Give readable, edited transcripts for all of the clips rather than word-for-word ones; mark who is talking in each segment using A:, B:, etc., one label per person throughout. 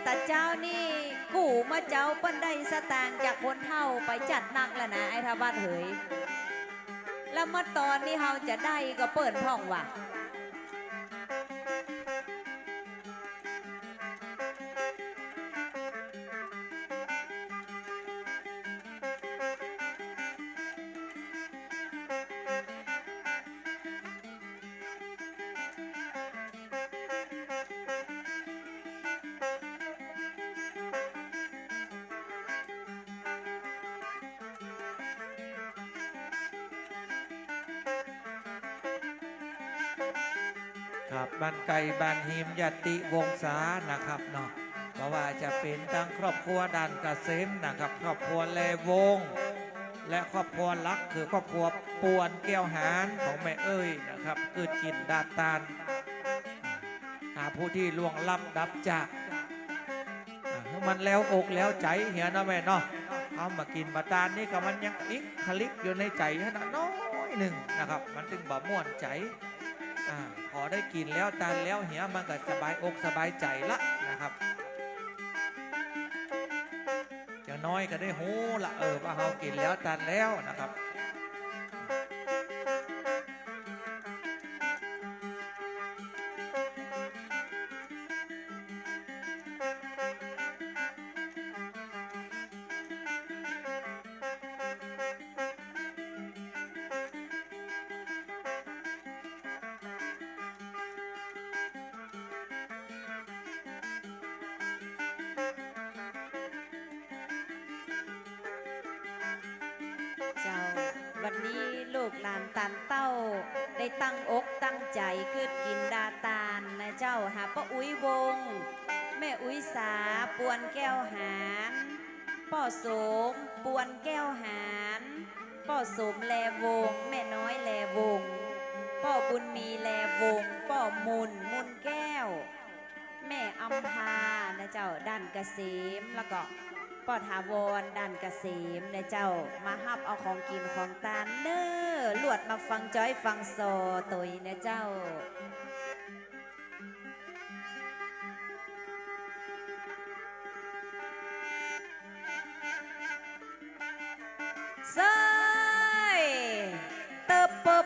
A: แต่เจ้านี่กูมาเจ้าเปิ้นได้สตางค์จากคนเท่าไปจัดหนักแล้วนะไอ้ทบ้านเหยแล้วเมื่อตอนนี้เฮาจะได้ก็เปิดพ่องว่ะ
B: ครับบ้านไก่บ้านหิมยติวงศานะครับเนาะเพราะว่าจะเป็นทั้งครอบครัวดันกเกษมนะครับครอบครัวแลวงและครอบครัวลักคือครอบครัวปวนแก้วหานของแม่เอ้ยนะครับคือกินดาตานหาผู้ที่ล่วงลับดับจากมันแล้วอกแล้วใจเหียนะแม่เนาะเอามากินบาตานนี่ก็มันยังอิกคลิกอยู่ในใจขนาดน้อยหนึ่งนะครับมันถึงบ่ม่วนใจพอได้กินแล้วตานแล้วเหียมันก็สบายอกสบายใจละนะครับอย่างน้อยก็ได้หูละว่าเรากินแล้วตานแล้วนะครับ
A: วันนี้ลูกหลานตันเต้าได้ตั้งอกตั้งใจคืดกินดาตานนะเจ้าหาป้าอุ้ยวงแม่อุ้ยสาปวนแก้วหานป้อโสมปวนแก้วหานป้อโสมแลวงแม่น้อยแลวงป้อบุญมีแลวงป้อมุนแก้วแม่อัมพานะเจ้าด้านเกษมแล้วก็ป้อถาวรดันเกษมเนี่ยเจ้ามาฮับเอาของกินของตาเน้อลวดมาฟังจ้อยฟังโซตุยเนี่ยเจ้าเซยเติบปบ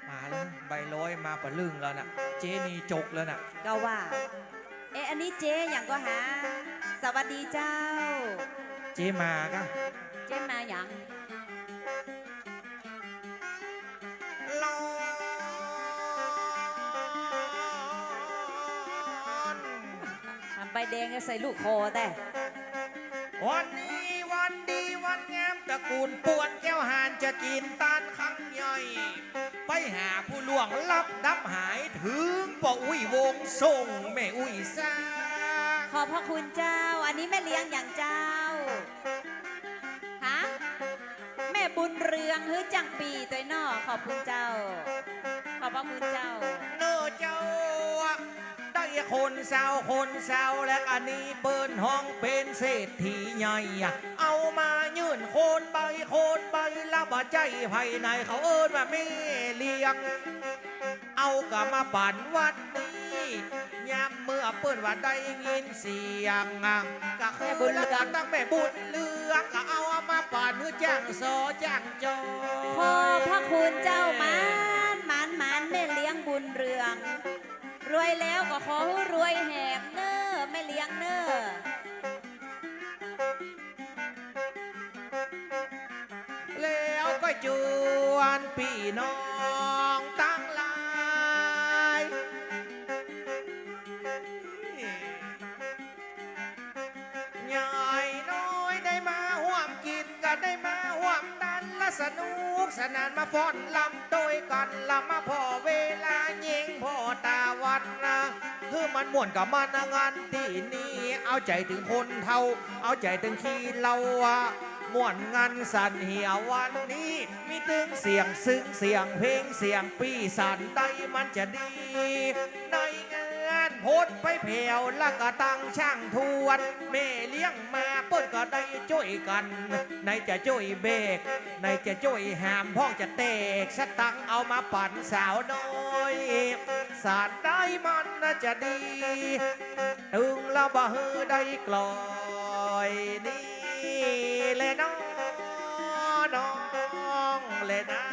B: มาแล้วใบลอยมาปะลึงแล้วน่ะเจนีจกแล้วน่ะ
A: ก็ว่าอันนี้เจ๊อย่างก็หาสวัสดีเจ้า
B: เจมาก็
A: เจ๊มาอย่าง
B: ร้อน
A: ทำใบแดงจะใส่ลูกคอแต่
B: วันนี้วันดีวันงามตระกูลปวนแก้วหานจะกินตานครั้งใหญ่ไปหาผู้ล่วงลับดับหายถึงป้าอุ้ยวงส่งแม่อุ้ยซา
A: ขอบพระคุณเจ้าอันนี้แม่เลี้ยงอย่างเจ้าฮะแม่บุญเรืองฮื้อจังปีตัวนอขอบคุณเจ้าขอบพระคุณเจ้า
B: เนื้อเจ้าได้คนเศร้าและอันนี้เปิ้นห้องเป็นเศรษฐีใหญ่เอามายื่นโคนใบละบ่ใจภายในเขาเอิ้นว่าแม่เลี้ยงเอากลับมาปั่นวัดนี้ยามเมื่อเปิ้นว่าได้ยินเสียงก็คือแล้วก็ตั้งแม่บุญเลือกก็เอามาปั่นเพื่อจ้างโซจ้างจอ
A: ขอบพระคุณเจ้ามันแม่เลี้ยงบุญเรืองรวยแล้วก็ขอให้รวยแหกเน้อแม่เลี้ยงเน้อ
B: แล้วก็จวนพี่น้องตั้งหลายใหญ่น้อยได้มาห่วมกินกันได้มาห่วมดันและสนุกสนานมาฟ้อนลำโดยกันลำมาพอเวลายิงพอตาวันนะคือมันม่วนกับมันงานที่นี่เอาใจถึงคนเท่าเอาใจถึงขี้เราม่วนงานสันเหี่ยวันนี้มีตึงเสียงซึ้งเสียงเพลงเสียงปีสันใดมันจะดีในงานโพดไปแผ่วแล้วก็ตั้งช่างทวนแม่เลี้ยงมา เปิ้นก็ได้ช่วยกันในจะช่วยเบรกในจะช่วยหามพ้องจะเตกสตังค์เอามาปั่นสาวน้อยสารได้มันน่าจะดีตึงละบ่ฮือได้กลอยนี่เลยน้องน้องเลยนะ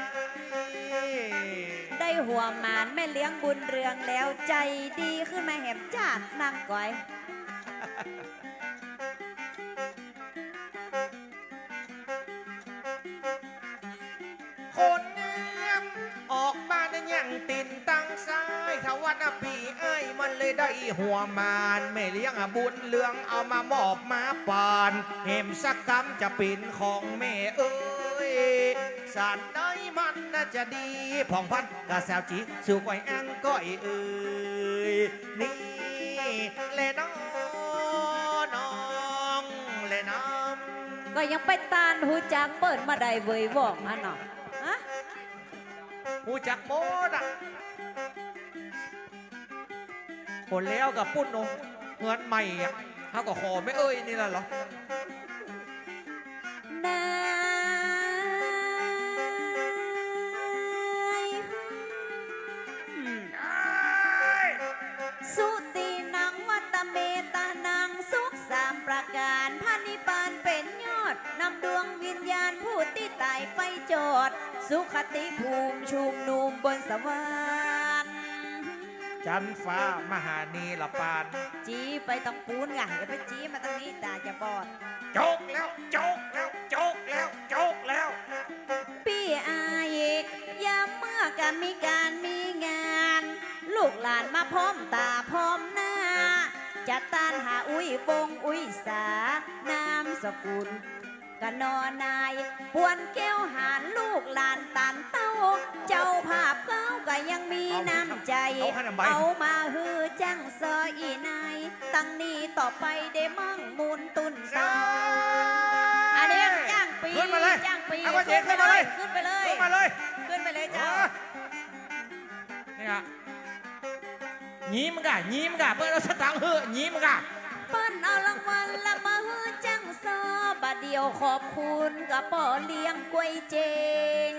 A: ได้หัวหมานแม่เลี้ยงบุญเรืองแล้วใจดีขึ้นมาแหมจาดนางก้อย
B: คนงามออกมาในยังตินตั้งซ้ายทวันปีไอ้มันเลยได้หัวมานไม่เลี้ยงบุญเลืองเอามามอบมาปานเหมสักกรรมจะเป็นของแม่เอ้ยสารได้มันน่าจะดีผ่องพันกะสาวจีสู่ไว้อังก้อยเอ้ยนี่เลยน้องน้องเลยน้อง
A: ก็ยังไปตานหูจักเปิดมาได้เวยว่องอ่ะเนาะฮะ
B: หูจักโมดอ่ะผลแล้วกับปุ้นนงเงินใหม่อ่ะเขาก็ขอไม่เอ้ยนี่แหละเหรอ
A: นายสุตินังวัตเมตานังสุขสามประการพระนิพพานเป็นยอดนำดวงวิญญาณผู้ที่ตายไปโจทย์สุขติภูมิชุมนุมบนสวรรค์
B: จันฟ้ามหานีละปาน
A: จีไปต้องปูนไงอย่าไปจีมาตรงนี้ตาจะบอด
B: โจกแล้วโจกแล้วโจกแล้วโจกแล้ว
A: พี่อายยามเมื่อกันมีการมีงาน ลูกหลานมาพร้อมตาพร้อมหน้า จะตานหาอุ้ยวงอุ้ยสานามสกุลกะนอนายปวนแก้วหานลูกหลานตันเต้า เจ้าภาพเก้าก็ยังมีน้ำใจ เอามาฮือจังซออีนายตั้งนี้ต่อไปได้มั่งมูลตุนต่ออันนี้จ้างปี
B: ขึ้นมาเลย
A: จ้างปี
B: เอาก็เจ๊ขึ้นมาเลย
A: ขึ้นไปเลย
B: ขึ้นมาเลย
A: ขึ้นไปเลยเจ้า
B: นี่อ่ะยิ้มกะยิ้มกะเพื่อนเราสตังค์เฮ้อยิ้มกะ
A: เปิ้นเอารางวัลละมาฮือจังซอบาดเดียวขอบคุณกับป่อเลี้ยงกล้วยเจง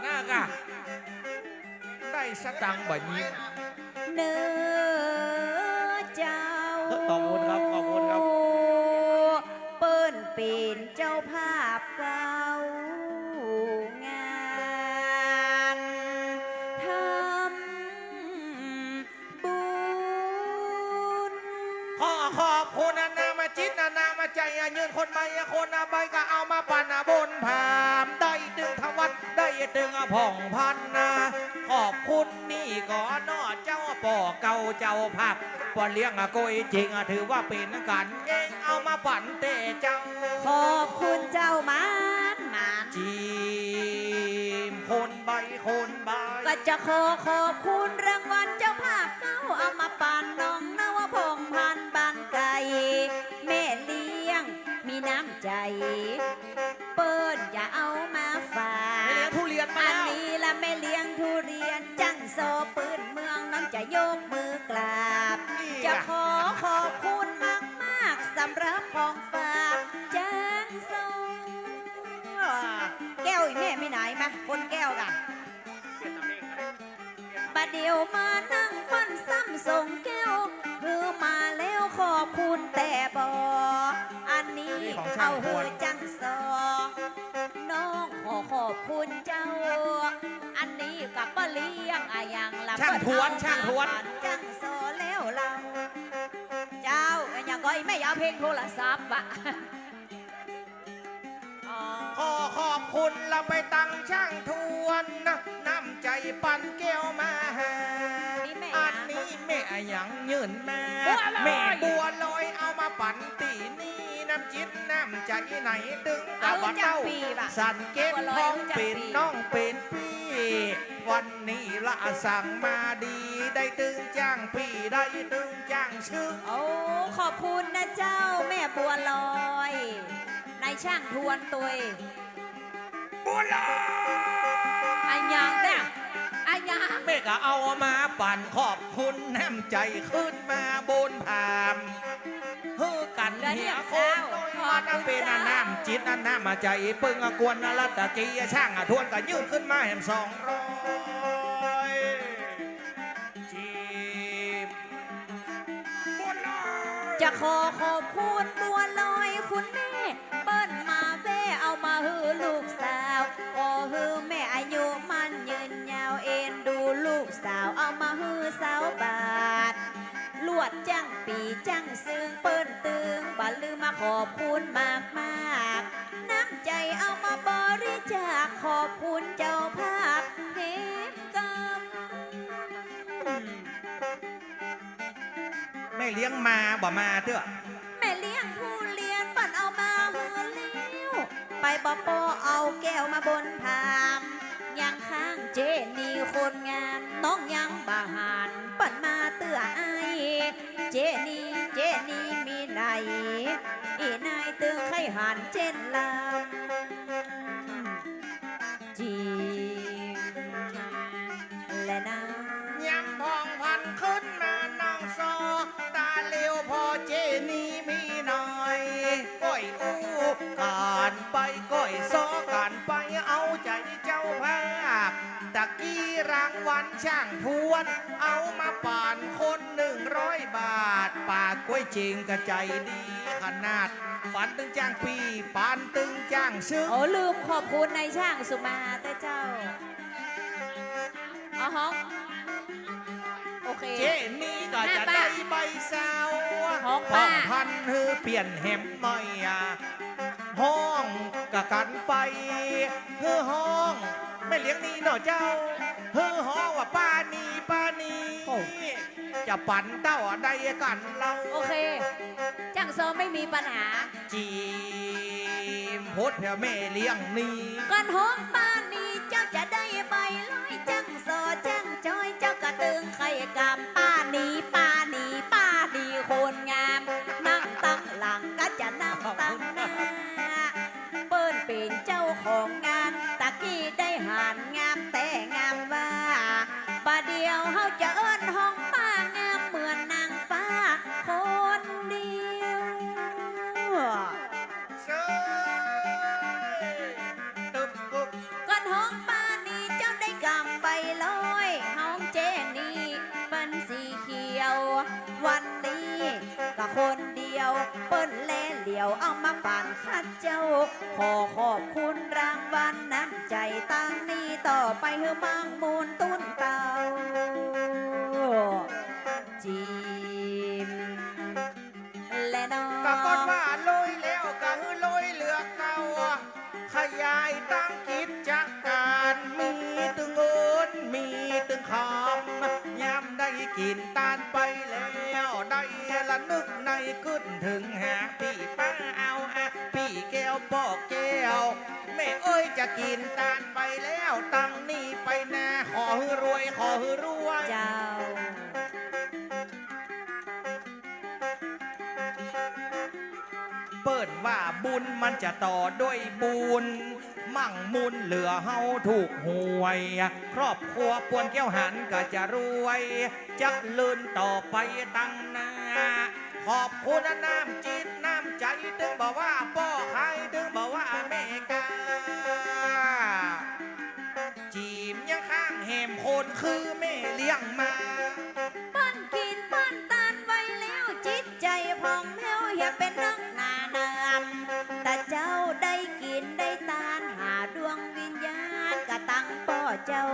B: หน้ากะได้สตังค์บ่ยิ้ม
A: เนื้อเจ้า
B: ขอบคุณครับขอบคุณครับ
A: เปิ้นเป็นเจ้าภาพเก่างานทำบุญ
B: ขอบคุณนามาจิตนามาใจยืนคนใบคนใบก็เอามาปั่นบนผามได้ดึงทวัดได้ดึงผ่องพันนาขอบคุณนี่ก่อนนอเจ้าป่อเก่าเจ้าภาพป่อเลี้ยงโกยจริงถือว่าเป็นกันเองเอามาปั่นเตเจ้า
A: ขอบคุณเจ้าหมานหมาน
B: จีมคนใบคนใบ
A: ก็จะขอบคุณรางวัลเจ้าภาพเก้าเอามาปานน้องนวพงษ์พันบานไก่แม่เลี้ยงมีน้ำใจ เปิ้นอย่าเอามาฝา
B: ไม่เลี้ยง
A: ก
B: ทุเรียนมา
A: อัน
B: แล้ว
A: นี้ละแม่เลี้ยงทุเรียนจังโซปืนเมืองน้องจะยกมือกราบ จะขอบคุณมากๆสำหรับของฝากจังโซแก้วอีแม่ไม่ไหนมาคนแก้วกัน บัดเดียวมานั่งปั้นซ้ำส่งแก้วคือมาแล้วขอบคุณแต่บออันนี้เอาเฮอจังซอน้องขอบคุณเจ้า อันนี้กับป้าเลี้ยงอะอย่างละ
B: ช่างทวนช่างทวน
A: จังซอแล้วเราเจ้าอย่างก้อยไม่อยากเพลงโทรศัพท์อะอ๋อ
B: ขอบคุณเราไปตั้งช่างทวนนะน้ำใจปั่นแก้วมาหา
A: นี่แม่
B: อันนี้แม่หยังยืนมา
A: บัวลอย
B: แม่บัวลอยเอามาปั่นตีนี่น้ำจิตน้ำใจไหนดึงกะบ่เต้าสันเก็บท้องเป็นน้องเป็นพี่วันนี้ละสั่งมาดีได้ตึงจ้างพี่ได้ตึงจ้างชื่อ
A: โอ้ขอบคุณนะเจ้าแม่บัวลอยนายช่างทวนตุย
B: บัวลอย
A: อันยังเนี่ยอันยัง
B: แม่ก็เอามาปั่นขอบคุณน้ำใจขึ้นมาบนผามเฮือกัน กันเหียโคนมันเป็นอันน้ำจิตอันน้ำมาใจปึงกวนนรัตกีช่างทวนก็ยืดขึ้นมาแห่ม200จีบบัวลอย
A: จะขอขอบคุณบัวลอยคุณแม่เปิ้นมาแว่เอามาฮือลูกสาวขอฮือแม่อายุมันยืนยาวเอ็นดูลูกสาวเอามาฮือสาวบาทลวดจังปีจังซึ่งเปิ้นตึงบ่ลืมมาขอบคุณมากมากๆน้ำใจเอามาบริจาคขอบคุณเจ้าภาพเฮมกำ
B: ไม่เลี้ยงมาบ่มาเถอะ
A: แม่เลี้ยงผู้เลี้ยนปั่นเอามาเฮือเลี้ยวไปบ่ปอเอาแก้วมาบนพามยังข้างเจนี่คนงามน้องยังบาหานปั่นมาเตื้อไอเจนี่มีไหนอีนายตึงไข่หันเจนลำจีและนา
B: ยำพองพันขึ้นมาน้องซอตาเลี้ยวพอเจนี่มีหน่อยก้อยอู้การไปก้อยซอการไปเอาใจเจ้าภาพตะกี้รางวัลช่างพวน เอามาป่านคน100 บาทปากกล้วยจริงกระใจดีขนาดปันตึงจ้างปีปานตึงจ้างซึ่ง
A: โอ้ลืมขอบคุณนายช่างสุมาแต่เจ้าอ๋อฮะโอเค
B: เจนี่ก็จะได้ใบสาว
A: ของ
B: ห้
A: ป้า
B: องพันฮือเปลี่ยนแหมหน่อยอ่ะห้องกะกันไปฮือห้อง ไม่เลี้ยงนี่เนาะเจ้าฮือห้องว่าป้านีจะปั่นเต้าใดกันเรา
A: โอเคจังโซไม่มีปัญหา
B: จีมโพดเพื่อแม่เลี้ยงนี่
A: ก่อนห้องป้านนี้เจ้าจะได้ใบลอยจังโซจังจอยเจ้ากระตึงไข่กำป้านีคนงามนั่งตั้งหลังก็จะนั่งตั้งหน้าเปิ้นเป็นเจ้าของงานตะกี้ได้หานงามแต่งามว่าบาเดียวเฮาจะเอิ้นห้องป้างามเหมือนนางฟ้าคนเดียว
B: เซ้ยตึบกุบ
A: ก่อนห้องป้านี่เจ้าได้กำใบลอยห้องเจนี่เป็นสีเขียว วันนี้ก็คนเดียวเปิ้นแลเหลียวเอามาปั่นข้าเจ้า ขอขอบคุณรางวัลน้ำใจตั้งนี้ต่อไปเฮือมังมูลตุ้นเตาจีมและน้อง
B: ก็กดว่าลอยแล้วก็ฮือลอยเหลือเก่าขยายตั้งกิจการมีตึงเงินมีตึงคำยามได้กินตานไปแล้วได้ละนึกในขึ้นถึงหาพี่ป้าเอาพี่แก้วบอกแก้วแม่เอ้ยจะกินตานไปแล้วตั้งนี่ไปนาขอฮือรวยขอฮือรวย
A: เจ้า
B: เปิดว่าบุญมันจะต่อด้วยบุญมั่งมุนเหลือเฮาถูกหวย ครอบครัวปวนแก้วหันก็จะรวยจะเลื่นต่อไปตั้งหน้า ขอบคุณน้ำจิตน้ำใจถึงบอกว่าป้อใครถึงบอกว่าแม่กาจีมยังข้างแหมคนคือแม่เลี้ยงมา
A: ปั้นกินปั้นตานไว้แล้วจิตใจพองแผ้วอย่าเป็นนักหนานามแต่เจ้าได้กินได้ตานหาดวงวิญญาณกะตั้งป่อเจ้า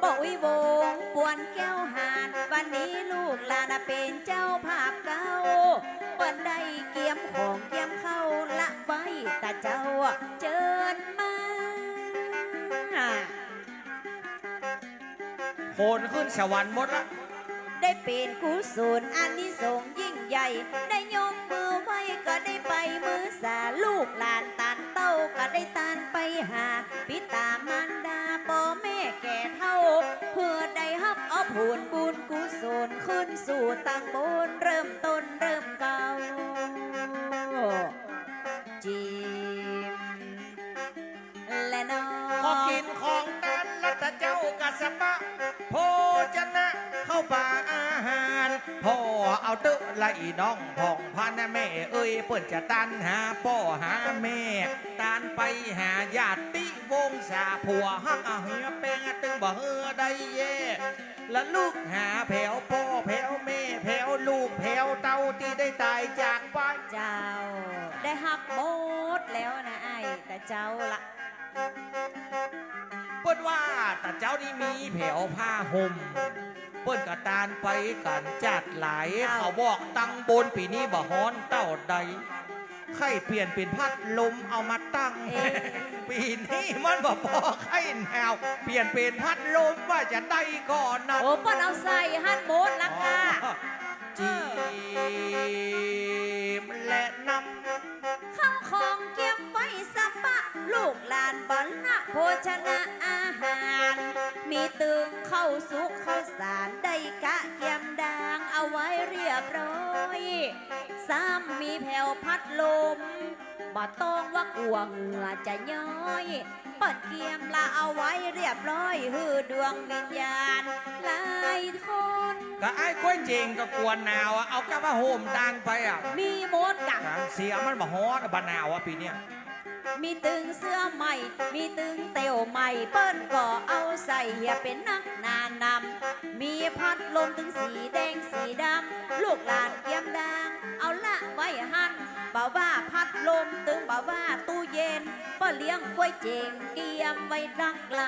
A: ป่อวิวงปวนแก้วหานวันนี้ลูกหลานเป็นเจ้าภาพเก่าเปิ้นได้เกียมของเกียมเข้าละไว้แต่เจ้าเจิญมา
B: โหนขึ้นสวรรค์หมดละ
A: ได้เป็นกุศลอานิสงส์ยิ่งใหญ่ ได้ยกมือไหว้ก็ได้ไปมือสาลูกหลานตานเต้าก็ได้ตานไปหาปิตามารดาพ่อแม่แก่เท่า เพื่อได้ฮับเอาผลบุญกุศลขึ้นสู่ตั้งบนเริ่มต้นเริ่มเก่าจีมและน้อง
B: ขอกินของนั้นแล้วแต่เจ้ากะสะบะโภชนะเข้าป่าอาหารพ่อ เอาเตอะละอีน้องพ่องพันนะแม่เอ้ยเปิ่นจะตันหาพ่อหาแม่ตานไปหาญาติวงศาผัวฮักเฮียเป็งตึงบ่เฮือได้เย่และลูกหาแผ่วพ่อแผ่วแม่แผ่วลูกแผ่วเต้าที่ได้ตายจากไป
A: เจ้า ได้หับหมดแล้วนะไอ้แต่เจ้าละ
B: เปิ้นว่าแต่เจ้านี่มีแผ่วผ้าห่มเปิ้นกระตานไปกันจัดหลายเขาบอกตั้งบนปีนี้บ่ฮ้อนเต้าใดไข่เปลี่ยนเป็นพัดลมเอามาตั้ง
A: เอ๊ะ
B: ปีนี้มันบ่พอไข่แนวเปลี่ยนเป็นพัดลมว่าจะได้ก่อนนะ
A: โอ้เปิ้นเอาใส่หันหมดละค่ะ
B: จีมและน
A: ข้าวของเก็บไว้สัปะลูกหลานบรรณโภชนะอาหาร มีตึงข้าวสุกข้าวสารได้กะเกียมดางเอาไว้เรียบร้อยซ้ำมีแผ่วพัดลมบ่ต้องว่ากลัวเหงื่อจะย้อยเปิดเกียมละเอาไว้เรียบร้อยฮือดวงวิญญาณหลายคน
B: ำก็ไอ้ก้อยเจงก็กวนหนาวอะเอากระมาโฮมดานไปอ่ะ
A: มีหมดกะ
B: เสียมันบ่ฮ้อนบ่หนาวอะปีเนี้ย
A: มีตึงเสื้อใหม่ มีตึงเตียวใหม่ เปิ้นก็เอาใส่เฮียเป็นนักนานำ มีพัดลมถึงสีแดงสีดำ ลูกหลานเกียมดัง เอาละไว้หันเบาว่าพัดลมตึงเบาว่าตู้เย็นเปิ้นเลี้ยงกล้วยเจงเกียมไว้รักล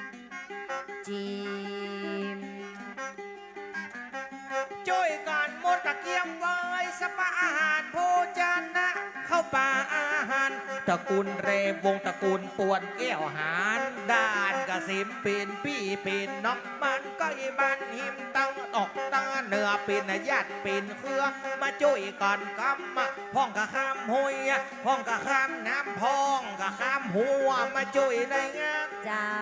A: ำจีม
B: ช่วยกันหมดตะเกียมไว้สปาอาหารโภชนะเข้าป่าอาหารตระกูลเรวงตระกูลป่วนแก้วหานด้านกระสิมเป็นปี้เป็นนอกบ้านก้อยบ้านหิมตั้งออกตาเหนือเป็นญาติเป็นเครือมาช่วยกันกำมาพ้องกะข้ามห้วยพ้องกะข้ามน้ำพ้องกะข้ามหัวมาช่วยในงาน
A: เจ้า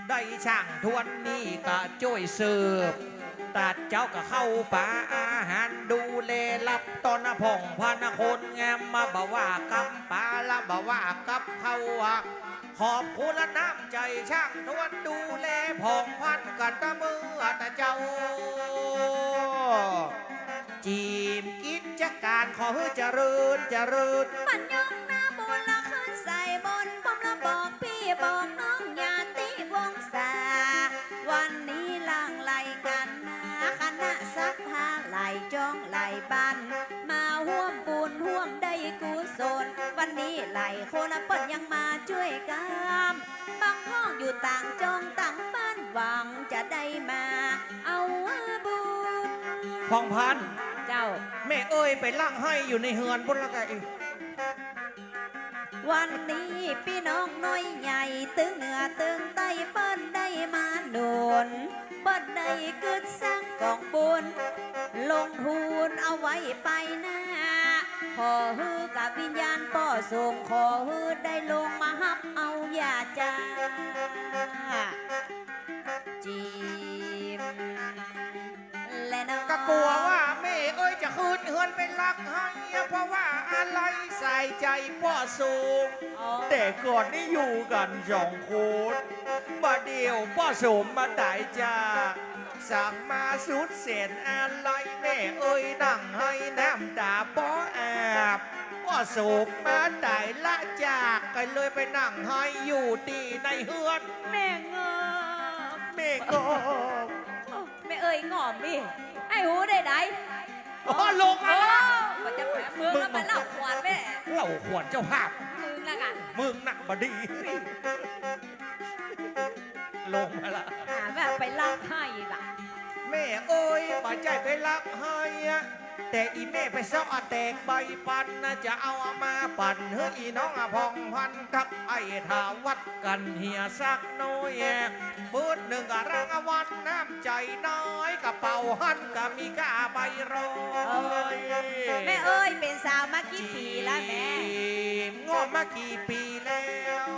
B: ได้ช่างทวนนี่ก็ช่วยเสิร์ฟตัดเจ้าก็เข้าป่าอาหารดูแลรับตอนพ่องพันคนงามมาบ่ว่ากำปาละบ่ว่ากับเขาอะขอบคุณและน้ำใจช่างทวนดูแลพ่องพันกันตะเมื่อแต่เจ้า จีมกิจการขอให้เจริญเจริญ
A: ปัญญงหน้าบุญละขึ้นใส่บนผมละบอกพี่บอกน้องอย่าติวงศาวันนี้ล่างไหลกันนะคณะสักทาไหลจองไหลบัน มาห่วมบุญห่วมได้กุศลวันนี้ไหลคนละเปิดยังมาช่วยกันบางห้องอยู่ต่างจองต่างบ้านหวังจะได้มาเอาบุญ
B: พ่องพัน
A: เจ้า
B: แม่เอ้ยไปล่างให้อยู่ในเฮือนบนละไง
A: วันนี้พี่น้องน้อยใหญ่ตึงเหนือตึงใต้เปิ้นได้มาหนุนเปิ้นได้กึดสร้างกองบุญลงทุนเอาไว้ไปหน้า ขอฮือกับวิญญาณป่อส่งขอฮือได้ลงมาฮับเอาอย่าจ้าจีมและน้อง
B: ก็กลัวว่าแม่เอ้ยจะคืนเฮือนไปลักให้เพราะว่าอะไรใส่ใจพ่อสูง
A: อ๋อ
B: แต่ก่อนนี่อยู่กันสองคนมาเดียวพ่อสมมาตายจ้าสั่งมาสุดเสียนอะไรแม่เอ้ยนั่งให้น้ำตาป้อแอบพ่อสมมาตายละจากกันเลยไปนั่งให้อยู่ตีในเฮือน
A: แม่เงอ
B: แม่ก็
A: แม่เอ้ยงอมดิไอ้หูได้ได
B: อ๋อลงมาแล้ว
A: มันจะแหมมือแล้วมันเล่าขวานแม่
B: เหล่าขวดเจ้าภาพ
A: มึงละกัน
B: มึงหนักบดี ลงมาละ
A: หาแบบไปเล่าให้ล่ะ
B: แม่เอ้ยปัจจัยไปรักให้อะแต่อีแม่ไปซ่อแตกใบปันนะจะเอามาปั่นเฮ้ยอีน้องอะพองพันกับไอ้ทาวัดกันเฮียสักน้อยปืดหนึ่งกะรางวัลน้ำใจน้อยกระเป๋าหันก็มีกาใบร้อย
A: แม่เอ้ยเป็นสาวมากี่ปีแล้วแม่
B: งอมมากี่ปีแล้ว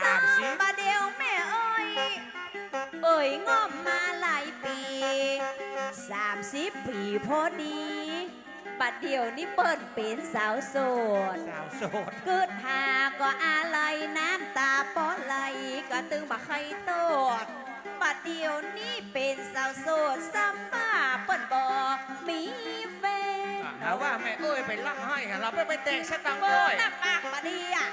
A: สาม
B: 30
A: บาเดียวแม่เอ้ยเอ้ยงอมมาหลายปี30 ปีพอดี บัดเดียวนี้เปิ้นเป็นสาวโสด
B: สาวโสด
A: กึดหาก็อะไรน้ำตาป้อไหลก็ตึงบักไข่โตดบัดเดียวนี้เป็นสาวโสดซ้ำมาเปิ้นบ่มีแฟน
B: หาว่าแม่เอ้ยไปล่ำให้เราไปแตกสตังค์
A: เบิ่
B: ด้ว
A: ง
B: ย
A: หน้าปากบัดนี้อ่ะ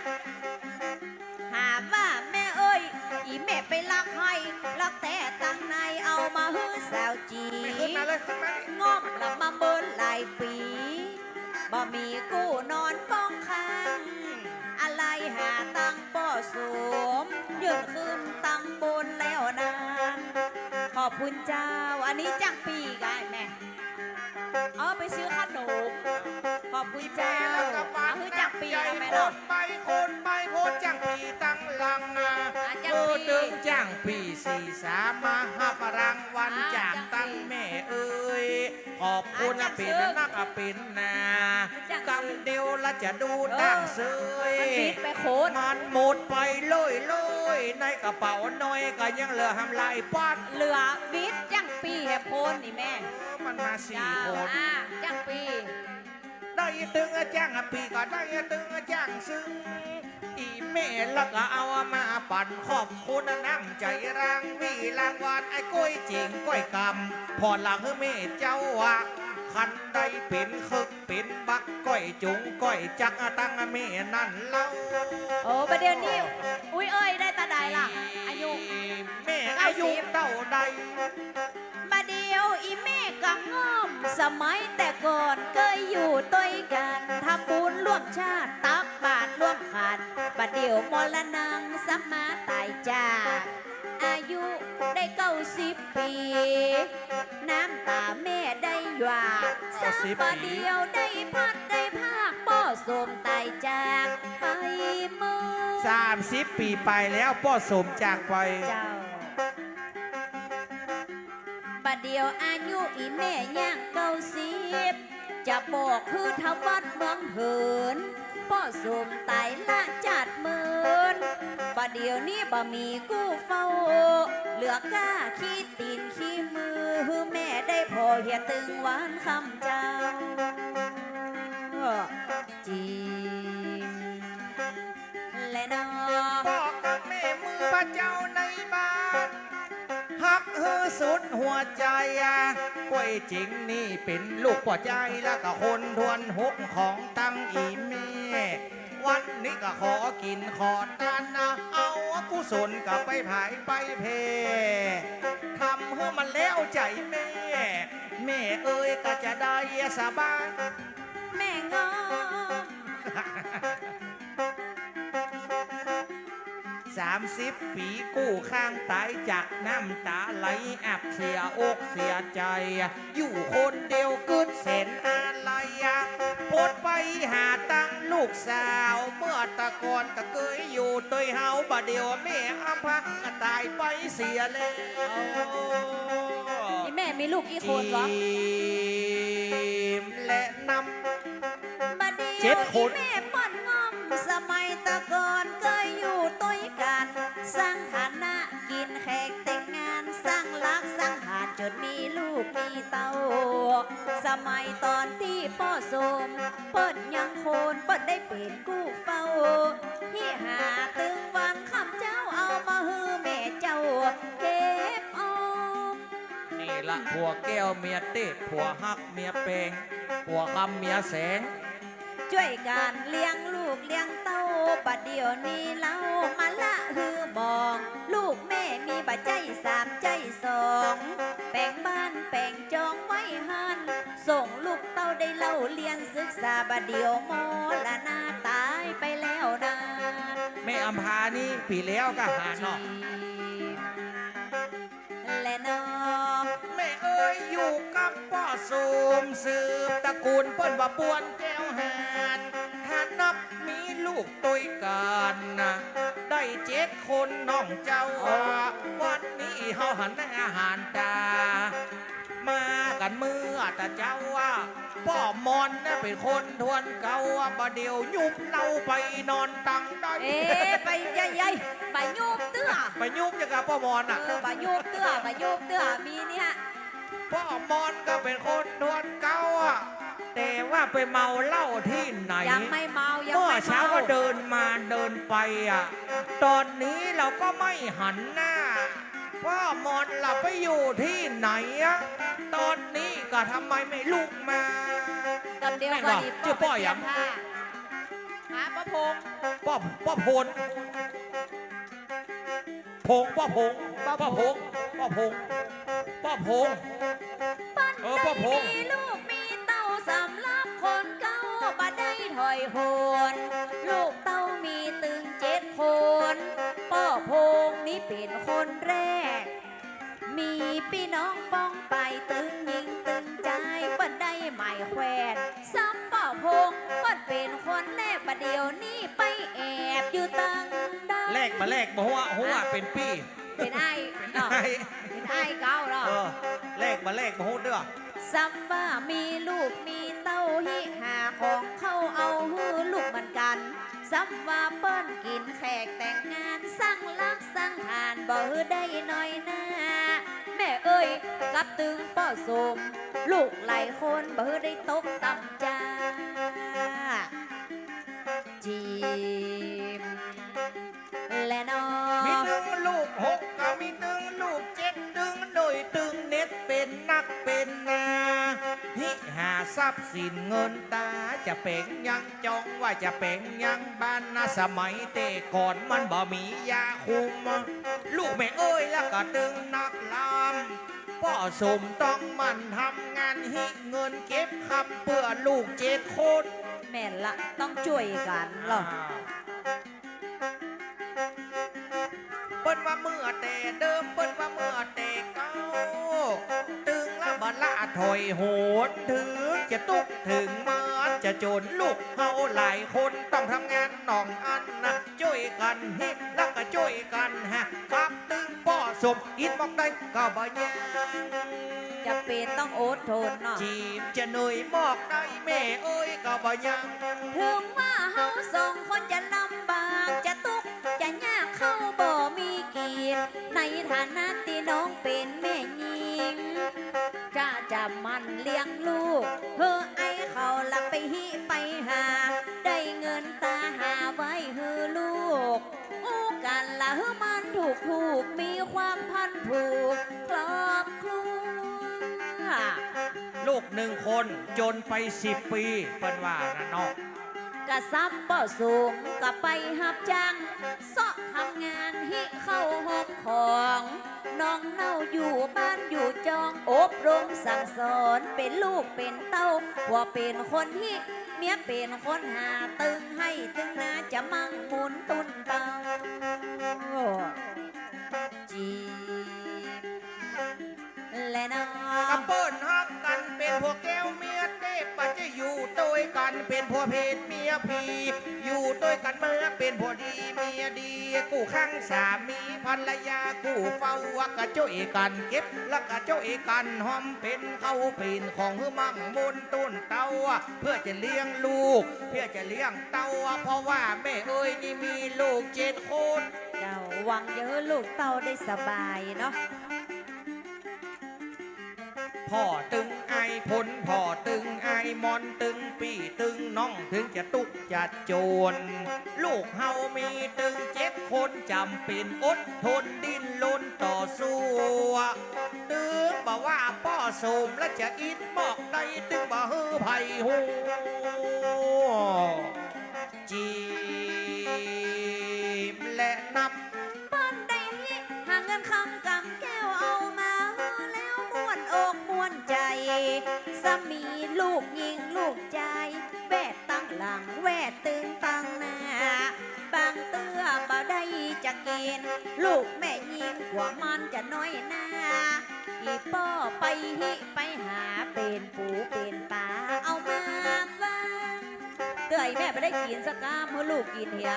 A: หาว่าแม่เอ้ยอีแม่ไปลักให้ลักแต่ตังในเอามาฮื้อสาวจี
B: ไม่ขึ้นมาเลยขึ้นมาดิ
A: งอมละมาเบิ่นหลายปีบ่มีกู้นอนป้องค้างอะไรหาตังป้อสมยืนขึ้นตังบนแล้วนานขอบคุณเจ้า อันนี้จังปีกายแม่เอาไปซื้อขนมขอบคุณเจ้า
B: แล้วก็ปา
A: เอาคือจังปีนะแม่
B: ค
A: เนาะ
B: นไปคนไปโพดจังปีตั้งลัง
A: จัง
B: โอ้
A: ปี
B: ตึงจังปี43มาหับรางวัล
A: อ่า
B: จาก
A: จังปี
B: ตั้งแม่เอ้ยขอบคุณ
A: อ่าจั
B: นะ
A: ง
B: เป็น
A: ซึ่ง
B: นักเป็นนา
A: จัง
B: กำเดียวละจะดูตั้งเสย
A: มันบิดไปโคตร
B: มันหมดไปเลยในกระเป๋าน้อยก็ยังเหลือทำลายปัด
A: เหลือวิทย์จังปีแฮโพนนี่แม่
B: มันมาสี่
A: เจ้า
B: คน
A: จังปี
B: ได้ตึงจ้างปีก็ได้ตึงจ้างซึ่งอีเมลแล้วก็เอามาปั่นขอบคุณน้ำใจรางวีรางวัลไอ้ก้อยจริงก้อยกำพอหลังเมเจ้าอะคันได้เป็นคึกเป็นบักก้อยจุงก้อยจักตั้งเมนั่นเล่า
A: โอ้ประเดี๋ยวนี้อุ้ยเอ้ยได้ตาใดล่ะ อายุ
B: แม่อายุเท่าใด
A: มาเดียวอีแม่กังง่อม สมัยแต่ก่อนเคยอยู่ต้วยกันทำบุญร่วมชาติตักบาตรร่วมขันบัดเดียวมรณงสัมมาตายจากอายุได้90 ปี น้ำตาแม่ได้หยาดสักประเดียวได้พัดได้ภาคป้อสมตายจากไปเมื่อ
B: 30 ปีไปแล้วพ่อสมจากไป
A: เจ้าบัดเดียวอายุอีแม่ย่าง90จะบอกคือทวัดเมืองเหินป้อสมตายละจัดเมินบัดเดียวนี้บ่มีกู้เฝ้า เหลือก้าขี้ตีนขี้มือคือแม่ได้พอเหียตึงหวานคำเจ้าจีนและนอ
B: บอกกับแม่มือพระเจ้าในบ้านฮักฮือสุดหัวใจกล้วยจริงนี่เป็นลูกป่อใจแล้วก็คนทวนหกของตั้งอีแม่ วันนี้ก็ขอกินขอทานนะเอากุศลกลับไปผายไปเพทำให้มันแล้วใจแม่ แม่เอ้ยก็จะได้สบาย
A: แม่งอม
B: 30 ปีกู้ข้างตายจากน้ำตาไหลอับเสียอกเสียใจ อยู่คนเดียวกึดเส้นอะไรปดไปหาตั้งลูกสาว เมื่อตะกอนก็เคยอยู่ตัวเฮาบ่เดียวแม่อัมพะก็ตายไปเสียแล้ว
A: นี่แม่มีลูกกี่คนวะ
B: มและน
A: บัดเดียว
B: เจ็ดคน
A: อีแม่ป้อนงอม สมัยตะก่อนเคยอยู่ต้วยกัน สร้างฐานะกินแขกแต่งงานสร้างรักสร้างหานจนมีลูกมีเต้า สมัยตอนที่พ่อสมเปิ้นยังโคนเปิ้นได้เป็นกู้เฝ้าที่หาตึงวันคำเจ้าเอามาฮือแม่เจ้าเก็บออม
B: ำนี่ละผัวแก้วเมียเต้ผัวฮักเมียเปงผัวคำเมียแสง
A: ช่วยกันเลี้ยงลูกเลี้ยงเต้าบัดเดี๋ยวนี้เล่ามาละฮือบอง ลูกแม่มีบัดใจ3 ใจ 2แป่งบ้านแป่งจองไว้หันส่งลูกเต้าได้เล่าเรียนศึกษาบัดเดี๋ยวมละนาตายไปแล้วนาน
B: แม่อัมพานี่ปีแล้วก็หาเนาะ
A: และนอ
B: แม่เอ้ยอยู่กับพ่อสูมสืบตระกูลเปิ้นว่าปวนแก้วหานถ้านับมีลูกตุยกันนะได้7 คนน้องเจ้าวันนี้เฮาหันในอาหารตา มากันเมื่อแต่เจ้าพ่อมอนน่ะเป็นคนทวนเก่าบ่เดียวยุบเราไปนอนตังได้
A: เอ๊ะไปใหญ่ๆไปยูบเตื้อ
B: ไปยุบยังกับพ่อมอนอ่ะ
A: ไปยูบเตื้อไปยูบเตื้อมีเนี่ย
B: พ่อมอนก็เป็นคนทวนเก่าแต่ว่า ว่าไปเมาเหล้าที่ไหน
A: ยังไม่เมายัง
B: เมื่อ
A: ไม่
B: เช้า
A: เมา
B: ก็เดินมาเดินไปอ่ะ ตอนนี้เราก็ไม่หันหน้าพ่อมอนหลับไปอยู่ที่ไหนอ่ะ ตอนนี้ก็ทำไมไม่ลุกมา
A: กับเดียว
B: แม่ง
A: กัน
B: วะ
A: อีก
B: ชื่อป้อยัง
A: ไปเปลี่นผ้าหาประพงษ์
B: ป้อพลพงป้อพงป้อพงป้อพงป้อพง
A: ปั้น
B: ป้อพง
A: มีลูกมีเต้าสำลับคนเก่าบ่ได้ถอยโหนลูกเต้ามีตึง7 คนป้อพงนี่เป็นคนแรก มีพี่น้องป้องไปตึงยิงตึงใจเปิ้นได้หมายแขวนซ้ำป้อพงเปิ้นเป็นคนแรกประเดี๋ยวนี้ไปแอบอยู่ตังใด
B: แลกมาแลกมาหัวเป็นปี้
A: เป็นไอ้เนาะ
B: ไอ้
A: เป็นไอ้เก่าเนาะ
B: แลกมาแลกมาหัวเด้อ
A: ซัมบ้ามีลูกมีเต้าฮิหาของเข้าเอาฮือลูกเหมือนกันซัมว่าเปิ้นกินแขกแต่งงานสร้างลักสร้างทานบ่ฮือได้น้อยหน้าแม่เอ้ยกับตึงป้อสมลูกหลายคนบ่ฮือได้ตกต่ำจ้าจีมและนอ
B: มีตึงลูก6ก็มีตึงลูก7ตึงหน่อยตึงเน็ตเป็นนักเป็นนาฮิหาทรัพย์สินเงินตาจะเป่งยังจองว่าจะเป่งยังบ้านนะสมัยเตก่อนมันบ่มียาคุม ลูกแม่เอ้ยแล้วก็ตึงนักลำพ่อสมต้องมันทำงานฮิเงินเก็บคำเพื่อลูก7 คน
A: แม่นละต้องช่วยกันเหรอ
B: เปิ้นว่าเมื่อแต่เดิมเปิ้นว่าเมื่อแต่เก่าตึงละบละถอยโหนถึงจะตุกถึงมันจะจนลูกเฮาหลายคนต้องทำงานหนองอันนะช่วยกันฮิแล้วก็ช่วยกันฮะกับตึงป้อสมอิดบอกได้ก็บ่ยัง
A: จะเป็นต้องอดทนเนาะ
B: จีบจะเหนื่อยบอกได้แม่เอ้ยก็บ่ยัง
A: ถึงว่าเฮาสองคนจะลำบากจะทุกข์จะยากเข้าบ่มีเกียรติในฐานะที่น้องเป็นแม่หญิงจะมันเลี้ยงลูกเพื่อไอ้เขาละไปหิไปหา ได้เงินตาหาไว้เฮือลูกอู้กันละเฮือมันถูกมีความพันผูกครอบครัว
B: ลูก1 คนจนไป10 ปีเปิ้นว่านะเนาะ
A: กะซับป่อสูงกะไปหับจังเสาะทำงานฮิเข้าห้องของน้องเน่าอยู่บ้านอยู่จองอบรมสั่งสอนเป็นลูกเป็นเต้าว่าเป็นคนฮิเมียเป็นคนหาตึงให้ตึงนาจะมั่งหมุนตุนเตาจีและนอก
B: ระเปิ้นฮักกันเป็นพวกแก้วเมียเทพปัจจะอยู่ด้วยกันเป็นพวกเพศเมียพีอยู่ด้วยกันเมื่อเป็นพวกดีเมียดีกู้ข้างสามีภรรยากู้เฝ้าวักกะโจ้ยกันเก็บแล้วกะโจ้ยกันหอมเป็นเข้าเป็นของหือมั่งมุนต้นเต้าเพื่อจะเลี้ยงลูก เพื่อจะเลี้ยงเต้าเพราะว่าแม่เอ้ยนี่มีลูก7 คน
A: เจ้าหวังเยอะลูกเต้าได้สบายเนาะ
B: พ่อตึงไอผลพ่อตึงไอมอนตึงปีตึงน้องถึงจะตุกจะโจรลูกเฮามีตึง7 คนจำเป็นอดทนดิ้นรนต่อสู้ตึงบอกว่าพ่อโสมและจะอิดบอกได้ตึงบ่ฮือไผ่หูจีบและนับ
A: ป้อนได้ฮิหาเงินคำกำแก้วเอามาแล้วม่วนอกม่วนใจสามีลูกยิงลูกใจแวดตั้งหลังแวดตึงตั้งหน้าบางเตื้อบ่ได้จะกิน ลูกแม่ยิงกว่ามันจะน้อยหน้าอีป้อไปฮิไปหาเป็นปูเป็นปลาเอามาบ้างเตื้อยแม่ไม่ได้กินสักกามเมื่อลูกกินเหีย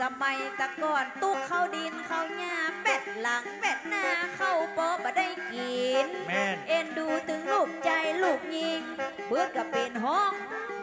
A: สมัยตะก่อนตุ๊กเข้าดินเข้าหญ้าเป็ดหลังเป็ดหน้าเข้าโป๊ะบ่ได้กิน
B: แม่น
A: เอ็นดูถึงลูกใจลูกยิงเบิดก็เป็นห้อง